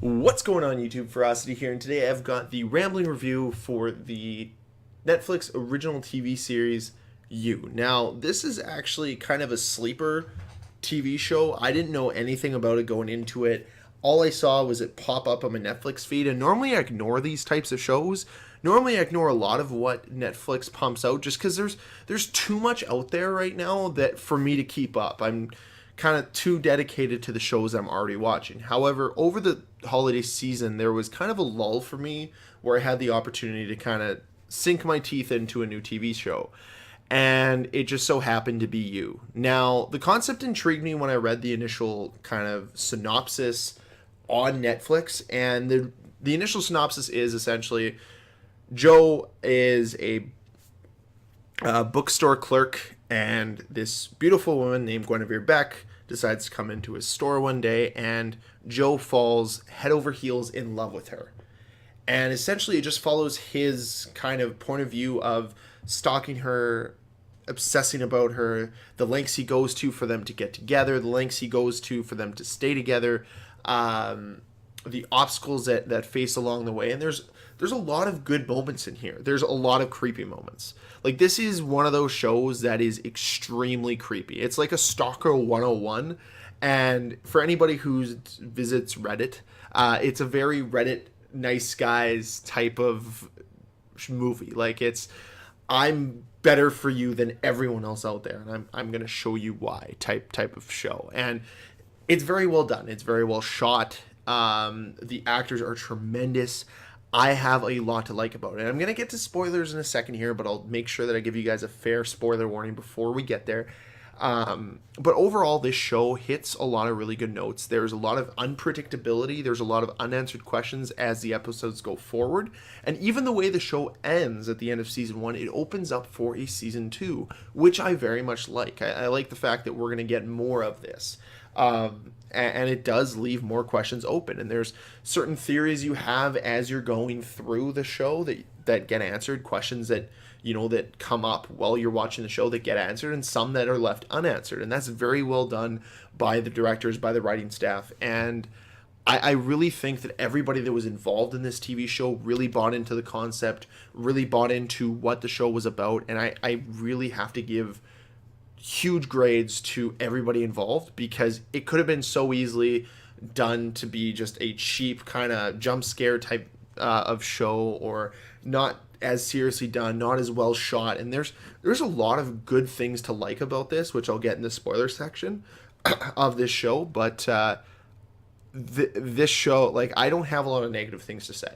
What's going on, YouTube? Ferocity here, and today I've got the rambling review for the Netflix original TV series You. Now, this is actually kind of a sleeper TV show. I didn't know anything about it going into it. All I saw was it pop up on my Netflix feed, and normally I ignore these types of shows. Normally I ignore a lot of what Netflix pumps out just because there's too much out there right now that for me to keep up. I'm kind of too dedicated to the shows I'm already watching. However, over the holiday season, there was kind of a lull for me where I had the opportunity to kind of sink my teeth into a new TV show. And it just so happened to be You. Now, the concept intrigued me when I read the initial kind of synopsis on Netflix. And the initial synopsis is essentially Joe is a bookstore clerk, and this beautiful woman named Guinevere Beck decides to come into his store one day, and Joe falls head over heels in love with her. And essentially, it just follows his kind of point of view of stalking her, obsessing about her, the lengths he goes to for them to get together, the lengths he goes to for them to stay together, the obstacles that face along the way. And there's a lot of good moments in here. There's a lot of creepy moments. Like, this is one of those shows that is extremely creepy. It's like a Stalker 101. And for anybody who visits Reddit, it's a very Reddit nice guys type of movie. Like, I'm better for you than everyone else out there, and I'm gonna show you why type of show. And it's very well done. It's very well shot. The actors are tremendous. I have a lot to like about it. I'm going to get to spoilers in a second here, but I'll make sure that I give you guys a fair spoiler warning before we get there. But overall, this show hits a lot of really good notes. There's a lot of unpredictability. There's a lot of unanswered questions as the episodes go forward. And even the way the show ends at the end of season 1, it opens up for a season 2, which I very much like. I like the fact that we're going to get more of this. And it does leave more questions open, and there's certain theories you have as you're going through the show that get answered, questions that that come up while you're watching the show that get answered, and some that are left unanswered. And that's very well done by the directors, by the writing staff. And I really think that everybody that was involved in this TV show really bought into the concept, really bought into what the show was about. And I really have to give huge grades to everybody involved, because it could have been so easily done to be just a cheap kind of jump scare type of show, or not as seriously done, not as well shot. And there's a lot of good things to like about this, which I'll get in the spoiler section of this show. But this show, like, I don't have a lot of negative things to say.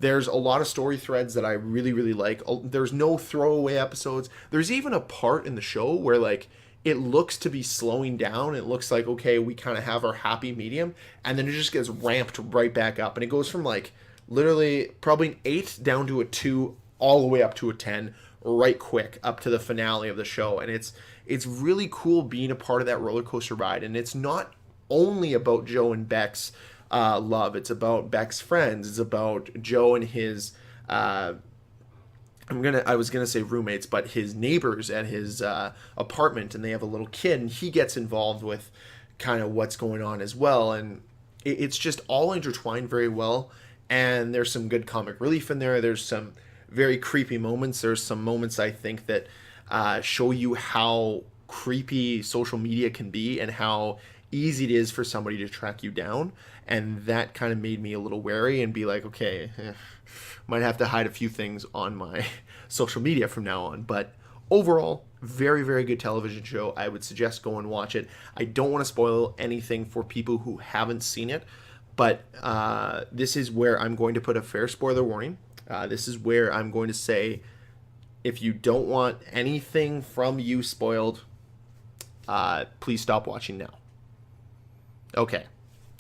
There's a lot of story threads that I really, really like. There's no throwaway episodes. There's even a part in the show where, like, it looks to be slowing down. It looks like, okay, we kind of have our happy medium. And then it just gets ramped right back up. And it goes from, like, literally probably an 8 down to a 2, all the way up to a 10, right quick, up to the finale of the show. And it's really cool being a part of that roller coaster ride. And it's not only about Joe and Beck's love. It's about Beck's friends. It's about Joe and his I was gonna say roommates, but his neighbors at his apartment, and they have a little kid, and he gets involved with kind of what's going on as well. And it's just all intertwined very well. And there's some good comic relief in there. There's some very creepy moments. There's some moments, I think, that show you how creepy social media can be and how easy it is for somebody to track you down. And that kind of made me a little wary and be like, okay, might have to hide a few things on my social media from now on. But overall, very, very good television show. I would suggest go and watch it. I don't want to spoil anything for people who haven't seen it, but this is where I'm going to put a fair spoiler warning. This is where I'm going to say, if you don't want anything from You spoiled, please stop watching now. Okay,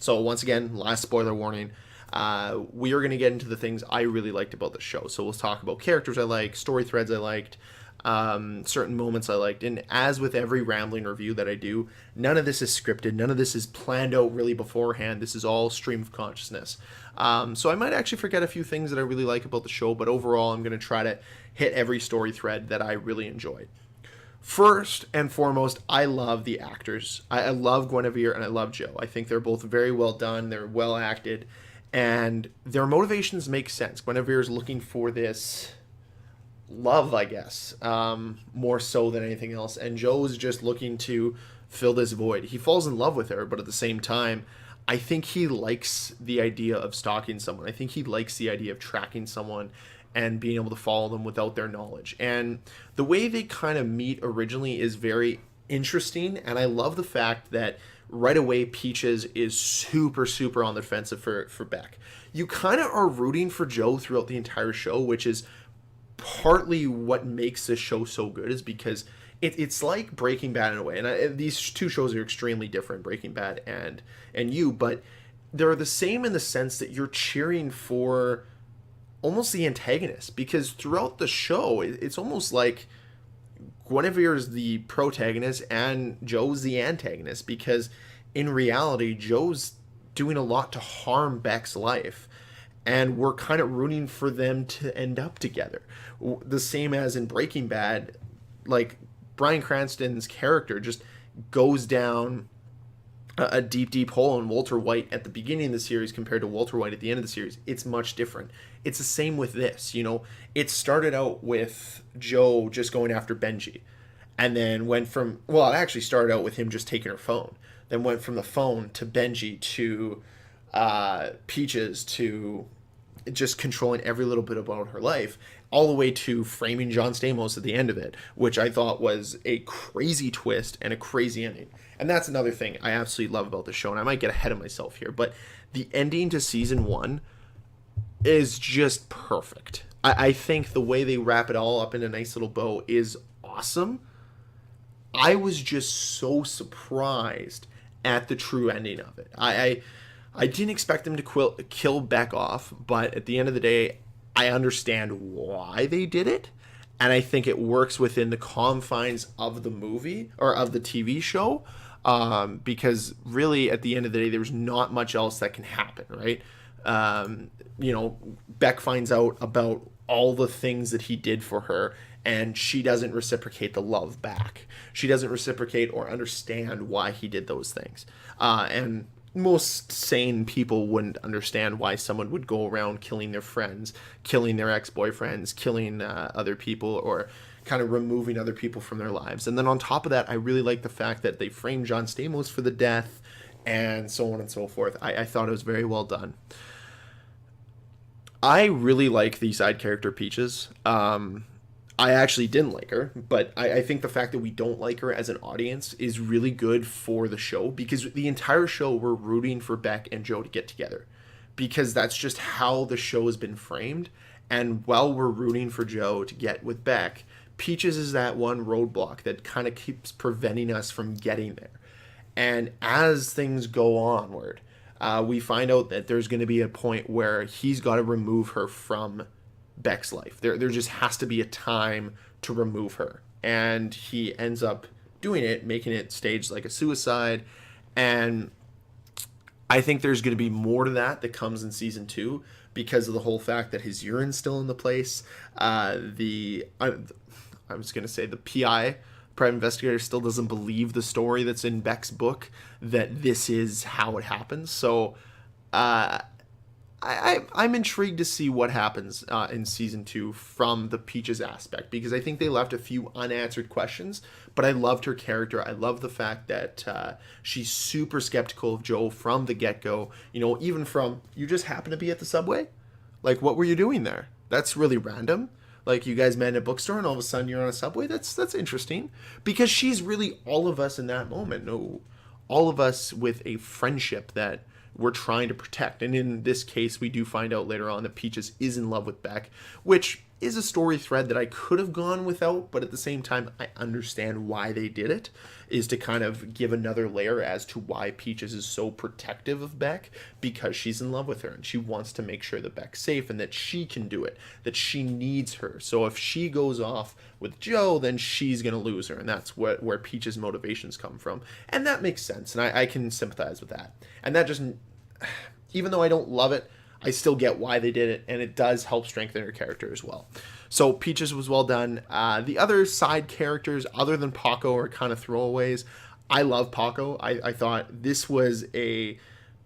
so once again, last spoiler warning. We are going to get into the things I really liked about the show. So we'll talk about characters I like, story threads I liked, certain moments I liked. And as with every rambling review that I do, none of this is scripted. None of this is planned out really beforehand. This is all stream of consciousness. So I might actually forget a few things that I really like about the show, but overall I'm going to try to hit every story thread that I really enjoyed. First and foremost, I love the actors. I love Guinevere and I love Joe. I think they're both very well done. They're well acted. and their motivations make sense. Guinevere is looking for this love, I guess, more so than anything else, and Joe's just looking to fill this void. He falls in love with her, but at the same time, I think he likes the idea of stalking someone. I think he likes the idea of tracking someone and being able to follow them without their knowledge. And the way they kind of meet originally is very interesting, and I love the fact that right away Peaches is super on the defensive for Beck. You kind of are rooting for Joe throughout the entire show, which is partly what makes this show so good, is because it's like Breaking Bad in a way. And these two shows are extremely different, Breaking Bad and You, but they're the same in the sense that you're cheering for almost the antagonist, because throughout the show it's almost like Guinevere's the protagonist and Joe's the antagonist, because in reality Joe's doing a lot to harm Beck's life, and we're kind of rooting for them to end up together. The same as in Breaking Bad, like Bryan Cranston's character just goes down a deep hole in Walter White at the beginning of the series compared to Walter White at the end of the series. It's much different. It's the same with this. It started out with Joe just going after Benji, and then went from, well, it actually started out with him just taking her phone, then went from the phone to Benji to Peaches to just controlling every little bit about her life, all the way to framing John Stamos at the end of it, which I thought was a crazy twist and a crazy ending. And that's another thing I absolutely love about the show, and I might get ahead of myself here, but the ending to season 1 is just perfect. I think the way they wrap it all up in a nice little bow is awesome. I was just so surprised at the true ending of it. I didn't expect them to kill Beck off, but at the end of the day, I understand why they did it, and I think it works within the confines of the movie or of the TV show, because really at the end of the day, there's not much else that can happen, right? Beck finds out about all the things that he did for her, and she doesn't reciprocate the love back. She doesn't reciprocate or understand why he did those things, and most sane people wouldn't understand why someone would go around killing their friends, killing their ex-boyfriends, killing other people, or kind of removing other people from their lives. And then on top of that, I really like the fact that they framed John Stamos for the death, and so on and so forth. I thought it was very well done. I really like the side character Peaches. I actually didn't like her, but I think the fact that we don't like her as an audience is really good for the show, because the entire show we're rooting for Beck and Joe to get together, because that's just how the show has been framed. And while we're rooting for Joe to get with Beck, Peaches is that one roadblock that kind of keeps preventing us from getting there. And as things go onward, we find out that there's going to be a point where he's got to remove her from Beck's life. There just has to be a time to remove her, and he ends up doing it, making it staged like a suicide. And I think there's going to be more to that comes in season 2, because of the whole fact that his urine's still in the place. I was going to say the PI, private investigator, still doesn't believe the story that's in Beck's book, that this is how it happens. So I'm intrigued to see what happens in season 2 from the Peaches aspect, because I think they left a few unanswered questions, but I loved her character. I love the fact that she's super skeptical of Joe from the get-go. Even from, you just happen to be at the subway? Like, what were you doing there? That's really random. Like, you guys met in a bookstore and all of a sudden you're on a subway? That's interesting. Because she's really all of us in that moment. No, all of us with a friendship that we're trying to protect. And in this case, we do find out later on that Peaches is in love with Beck, which is a story thread that I could have gone without, but at the same time, I understand why they did it, is to kind of give another layer as to why Peaches is so protective of Beck, because she's in love with her and she wants to make sure that Beck's safe and that she can do it, that she needs her. So if she goes off with Joe, then she's going to lose her, and that's where Peaches' motivations come from. And that makes sense, and I can sympathize with that. And that just, even though I don't love it, I still get why they did it, and it does help strengthen her character as well. So Peaches was well done. The other side characters, other than Paco, are kind of throwaways. I love Paco. I thought this was a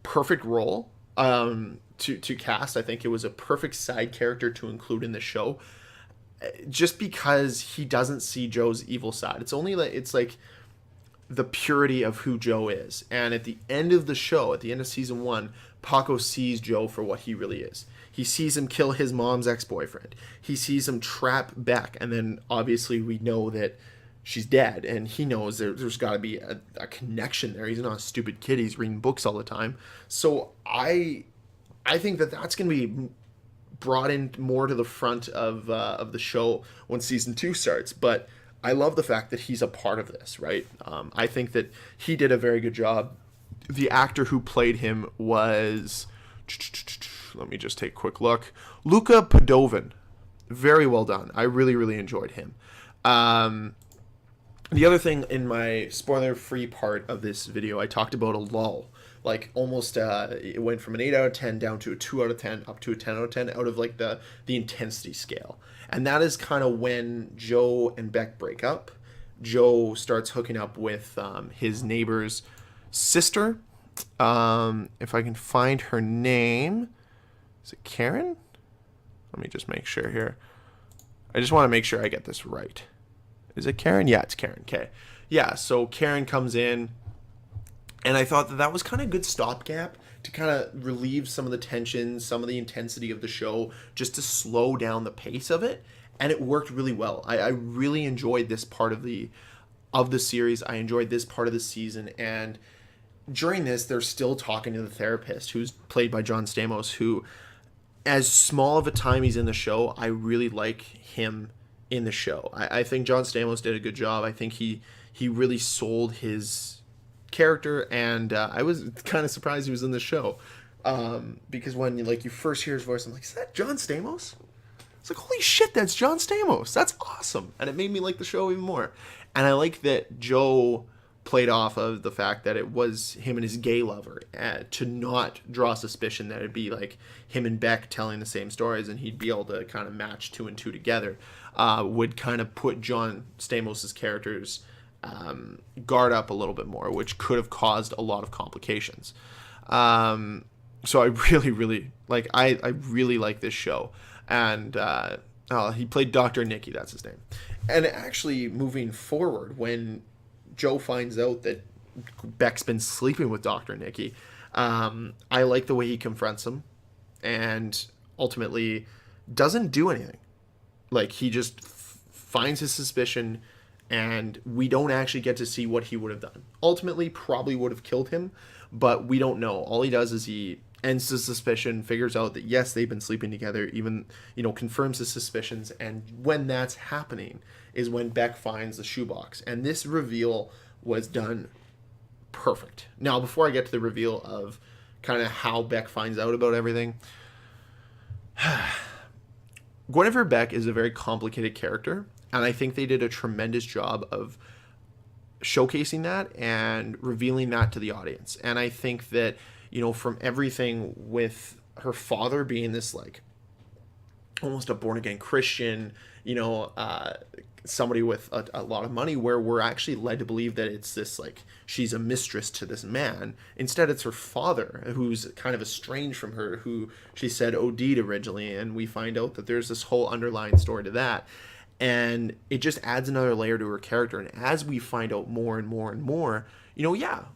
perfect role. to cast. I think it was a perfect side character to include in the show, just because he doesn't see Joe's evil side. It's like the purity of who Joe is. And at the end of the show, at the end of season 1, Paco sees Joe for what he really is. He sees him kill his mom's ex-boyfriend. He sees him trap Beck, and then obviously we know that she's dead, and he knows there's got to be a connection there. He's not a stupid kid. He's reading books all the time. So I think that that's going to be brought in more to the front of the show when season 2 starts. But I love the fact that he's a part of this, right? I think that he did a very good job. The actor who played him was, let me just take a quick look, Luka Padovin. Very well done. I really, really enjoyed him. The other thing in my spoiler-free part of this video, I talked about a lull. Like almost, it went from an 8 out of 10 down to a 2 out of 10, up to a 10 out of 10, out of like the intensity scale. And that is kind of when Joe and Beck break up. Joe starts hooking up with his neighbor's sister. If I can find her name, is it Karen? Let me just make sure here. I just want to make sure I get this right. Is it Karen? Yeah, it's Karen. Okay. Yeah, so Karen comes in, and I thought that was kind of a good stopgap to kind of relieve some of the tension, some of the intensity of the show, just to slow down the pace of it. And it worked really well. I really enjoyed this part of the series. I enjoyed this part of the season. And during this, they're still talking to the therapist, who's played by John Stamos, who, as small of a time he's in the show, I really like him in the show. I think John Stamos did a good job. I think he really sold his character, and I was kind of surprised he was in the show, because when you first hear his voice, I'm like, is that John Stamos? It's like, holy shit, that's John Stamos. That's awesome. And it made me like the show even more. And I like that Joe played off of the fact that it was him and his gay lover, to not draw suspicion that it'd be like him and Beck telling the same stories, and he'd be able to kind of match 2 and 2 together. Would kind of put John Stamos' character's guard up a little bit more, which could have caused a lot of complications. So I really, really I really like this show. And he played Dr. Nicky, that's his name. And actually, moving forward, when Joe finds out that Beck's been sleeping with Dr. Nicky, I like the way he confronts him and ultimately doesn't do anything. Like, he just finds his suspicion, and we don't actually get to see what he would have done. Ultimately, probably would have killed him, but we don't know. All he does is he ends his suspicion, figures out that, yes, they've been sleeping together, even, confirms his suspicions, and when that's happening is when Beck finds the shoebox. And this reveal was done perfect. Now, before I get to the reveal of kind of how Beck finds out about everything, Guinevere Beck is a very complicated character, and I think they did a tremendous job of showcasing that and revealing that to the audience. And I think that, from everything with her father being this, almost a born-again Christian, somebody with a lot of money, where we're actually led to believe that it's this, she's a mistress to this man. Instead, it's her father, who's kind of estranged from her, who she said OD'd originally, and we find out that there's this whole underlying story to that. And it just adds another layer to her character. And as we find out more and more and more,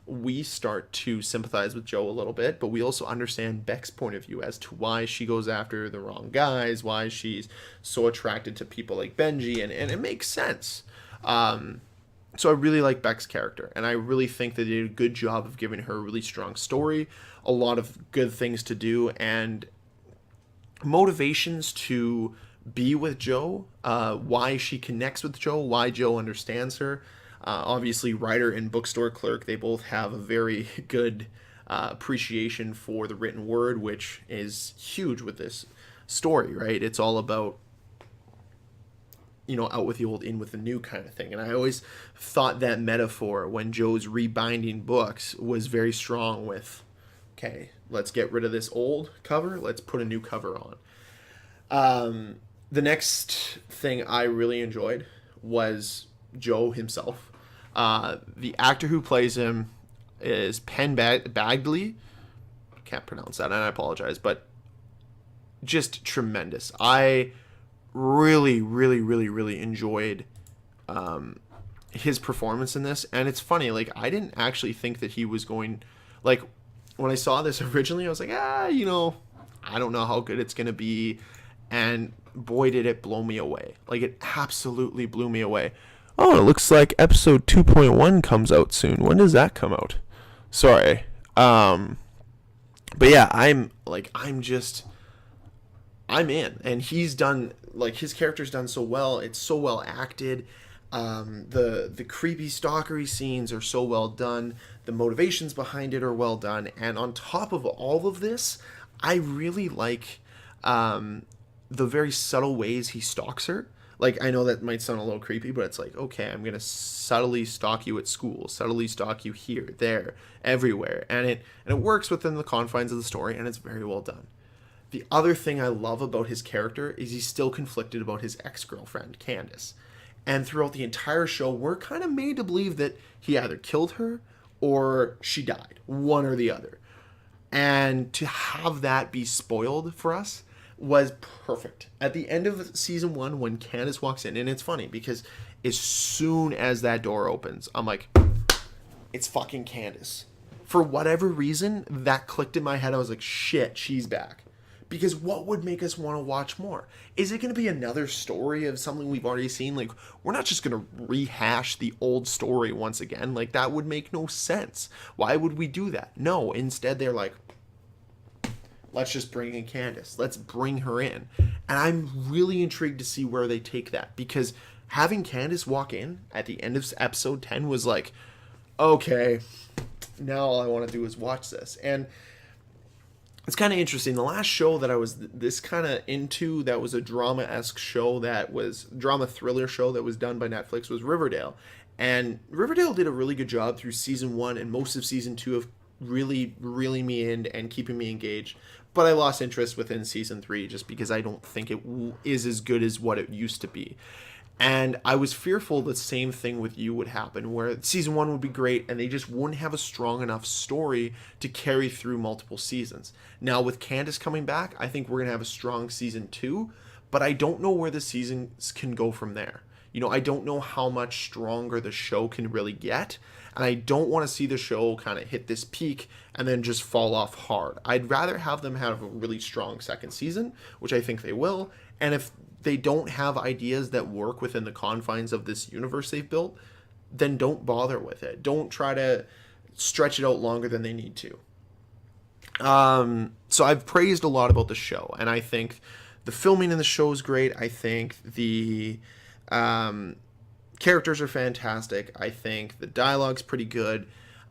we start to sympathize with Joe a little bit, but we also understand Beck's point of view as to why she goes after the wrong guys, why she's so attracted to people like Benji, and it makes sense. So I really like Beck's character, and I really think that they did a good job of giving her a really strong story, a lot of good things to do, and motivations to be with Joe, why she connects with Joe, why Joe understands her. Obviously, writer and bookstore clerk, they both have a very good appreciation for the written word, which is huge with this story, right? It's all about, out with the old, in with the new kind of thing. And I always thought that metaphor when Joe's rebinding books was very strong with, okay, let's get rid of this old cover, let's put a new cover on. The next thing I really enjoyed was Joe himself. The actor who plays him is Penn Badgley. can't pronounce that, and I apologize, but just tremendous. I really, really, really, really enjoyed his performance in this. And it's funny, like, I didn't actually think that he was going, like, when I saw this originally, I was like, you know, I don't know how good it's going to be. And boy, did it blow me away. Like, it absolutely blew me away. Oh, it looks like episode 2.1 comes out soon. When does that come out? Sorry. But yeah, I'm in. And he's done, like, his character's done so well. It's so well acted. The creepy stalkery scenes are so well done. The motivations behind it are well done. And on top of all of this, I really like the very subtle ways he stalks her. Like, I know that might sound a little creepy, but it's like, okay, I'm going to subtly stalk you at school, subtly stalk you here, there, everywhere. And it works within the confines of the story, and it's very well done. The other thing I love about his character is he's still conflicted about his ex-girlfriend, Candace. And throughout the entire show, we're kind of made to believe that he either killed her or she died, one or the other. And to have that be spoiled for us was perfect. At the end of season 1, when Candace walks in, and it's funny because as soon as that door opens, I'm like, it's fucking Candace. For whatever reason, that clicked in my head. I was like, shit, she's back. Because what would make us want to watch more? Is it going to be another story of something we've already seen? Like, we're not just going to rehash the old story once again. Like, that would make no sense. Why would we do that? No, instead they're like, let's just bring in Candace. Let's bring her in. And I'm really intrigued to see where they take that. Because having Candace walk in at the end of episode 10 was like, okay, now all I want to do is watch this. And it's kind of interesting. The last show that I was this kind of into that was a drama-esque show that was drama thriller show that was done by Netflix was Riverdale. And Riverdale did a really good job through season 1 and most of season 2 of really reeling me in and keeping me engaged. But I lost interest within season 3 just because I don't think it is as good as what it used to be. And I was fearful the same thing with You would happen, where season 1 would be great and they just wouldn't have a strong enough story to carry through multiple seasons. Now, with Candace coming back, I think we're going to have a strong season 2, but I don't know where the seasons can go from there. You know, I don't know how much stronger the show can really get, and I don't want to see the show kind of hit this peak and then just fall off hard. I'd rather have them have a really strong second season, which I think they will, and if they don't have ideas that work within the confines of this universe they've built, then don't bother with it. Don't try to stretch it out longer than they need to. So I've praised a lot about the show, and I think the filming in the show is great. I think the characters are fantastic. I think the dialogue's pretty good.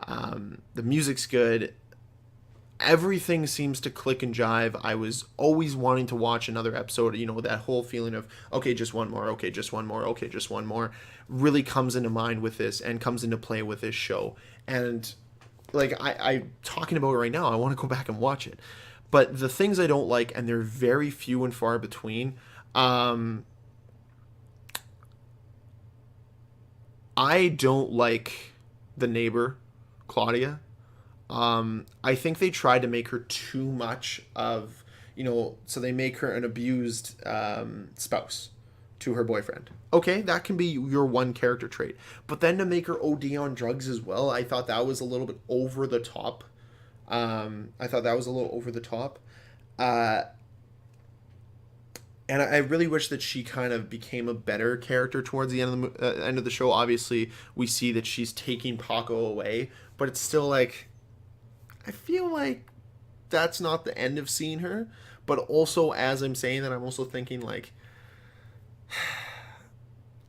The music's good. Everything seems to click and jive. I was always wanting to watch another episode. You know, that whole feeling of, okay, just one more, okay, just one more, okay, just one more, really comes into mind with this and comes into play with this show. And like I'm talking about it right now, I want to go back and watch it. But the things I don't like, and they're very few and far between, I don't like the neighbor, Claudia. I think they tried to make her too much of, you know, so they make her an abused spouse to her boyfriend. Okay, that can be your one character trait. But then to make her OD on drugs as well, I thought that was a little bit over the top. And I really wish that she kind of became a better character towards the end of the show. Obviously, we see that she's taking Paco away, but it's still like, I feel like that's not the end of seeing her. But also, as I'm saying that, I'm also thinking like,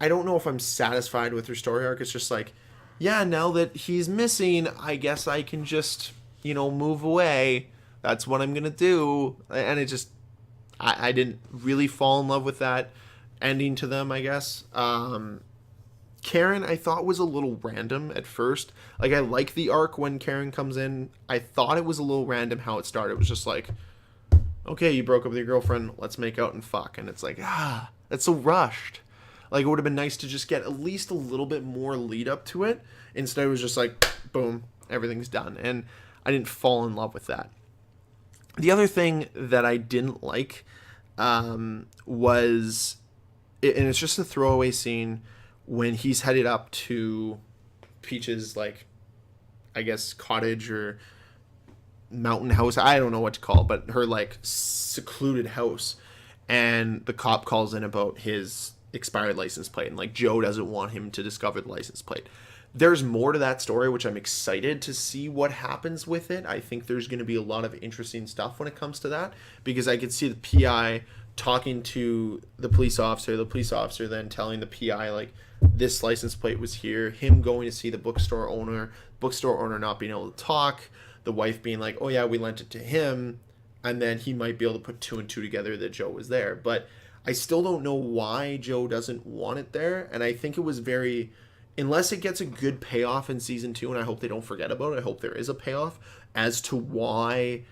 I don't know if I'm satisfied with her story arc. It's just like, yeah, now that he's missing, I guess I can just, you know, move away. That's what I'm gonna do. And it just, I didn't really fall in love with that ending to them, I guess. Karen, I thought was a little random at first. Like, I like the arc when Karen comes in. I thought it was a little random how it started. It was just like, okay, you broke up with your girlfriend, let's make out and fuck. And it's like, that's so rushed. Like, it would have been nice to just get at least a little bit more lead up to it. Instead, it was just like, boom, everything's done. And I didn't fall in love with that. The other thing that I didn't like was, and it's just a throwaway scene when he's headed up to Peach's, like, I guess cottage or mountain house. I don't know what to call it, but her like secluded house. And the cop calls in about his expired license plate, and like Joe doesn't want him to discover the license plate. There's more to that story, which I'm excited to see what happens with it. I think there's going to be a lot of interesting stuff when it comes to that, because I could see the PI talking to the police officer then telling the PI like this license plate was here, him going to see the bookstore owner not being able to talk, the wife being like, oh yeah, we lent it to him, and then he might be able to put two and two together that Joe was there. But I still don't know why Joe doesn't want it there, and I think it was very, unless it gets a good payoff in season 2, and I hope they don't forget about it, I hope there is a payoff as to why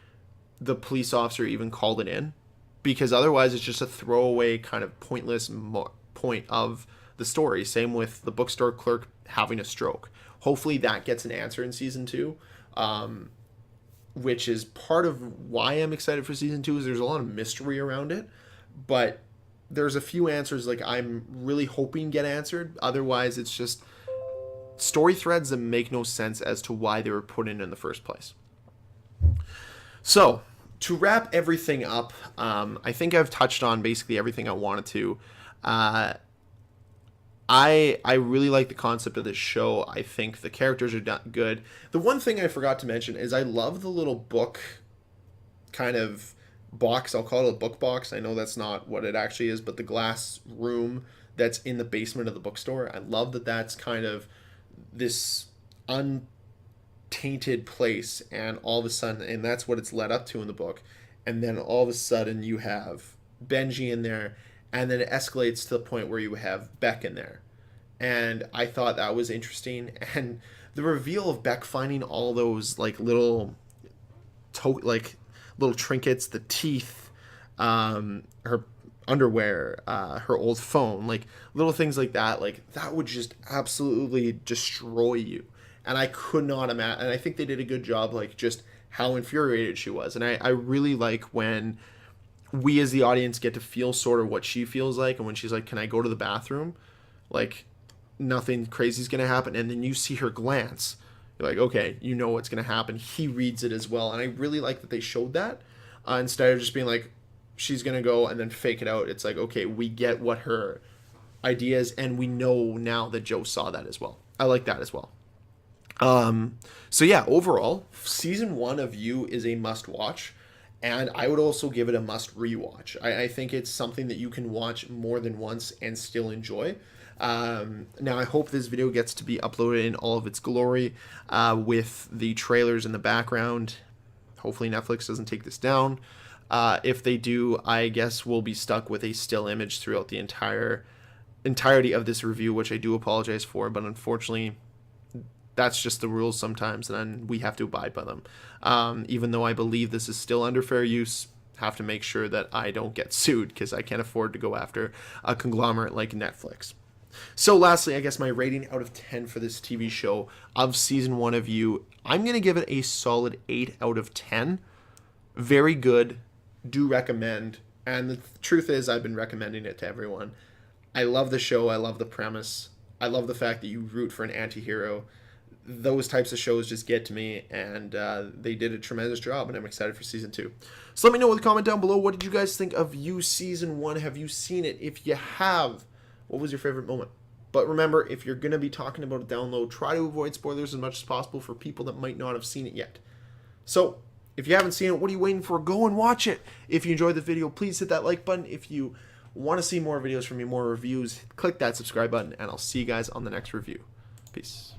the police officer even called it in, because otherwise it's just a throwaway kind of pointless point of the story. Same with the bookstore clerk having a stroke. Hopefully that gets an answer in season 2, which is part of why I'm excited for season 2, is there's a lot of mystery around it, but there's a few answers like I'm really hoping get answered. Otherwise it's just story threads that make no sense as to why they were put in the first place. So to wrap everything up, I think I've touched on basically everything I wanted to. I really like the concept of this show. I think the characters are good. The one thing I forgot to mention is I love the little book kind of box. I'll call it a book box. I know that's not what it actually is, but the glass room that's in the basement of the bookstore. I love that that's kind of this untainted place, and all of a sudden, and that's what it's led up to in the book, and then all of a sudden you have Benji in there, and then it escalates to the point where you have Beck in there. And I thought that was interesting, and the reveal of Beck finding all those like little little trinkets, the teeth, her underwear, her old phone, like little things like that would just absolutely destroy you. And I could not imagine, and I think they did a good job, like just how infuriated she was. And I really like when we as the audience get to feel sort of what she feels like, and when she's like, can I go to the bathroom? Like, nothing crazy is going to happen. And then you see her glance. You're like, okay, you know what's going to happen. He reads it as well. And I really like that they showed that. Instead of just being like, she's going to go and then fake it out. It's like, okay, we get what her idea is, and we know now that Joe saw that as well. I like that as well. So yeah, overall, season 1 of You is a must watch. And I would also give it a must rewatch. I think it's something that you can watch more than once and still enjoy. Now, I hope this video gets to be uploaded in all of its glory, with the trailers in the background. Hopefully Netflix doesn't take this down. If they do, I guess we'll be stuck with a still image throughout the entirety of this review, which I do apologize for, but unfortunately that's just the rules sometimes, and we have to abide by them. Even though I believe this is still under fair use, have to make sure that I don't get sued, because I can't afford to go after a conglomerate like Netflix. So lastly, I guess my rating out of 10 for this TV show of season 1 of You, I'm going to give it a solid 8 out of 10. Very good. Do recommend. And the truth is, I've been recommending it to everyone. I love the show. I love the premise. I love the fact that you root for an anti-hero. Those types of shows just get to me, and they did a tremendous job, and I'm excited for season 2. So let me know with a comment down below. What did you guys think of You season 1? Have you seen it? If you have, what was your favorite moment? But remember, if you're going to be talking about a download, try to avoid spoilers as much as possible for people that might not have seen it yet. So if you haven't seen it, what are you waiting for? Go and watch it. If you enjoyed the video, please hit that like button. If you want to see more videos from me, more reviews, click that subscribe button, and I'll see you guys on the next review. Peace.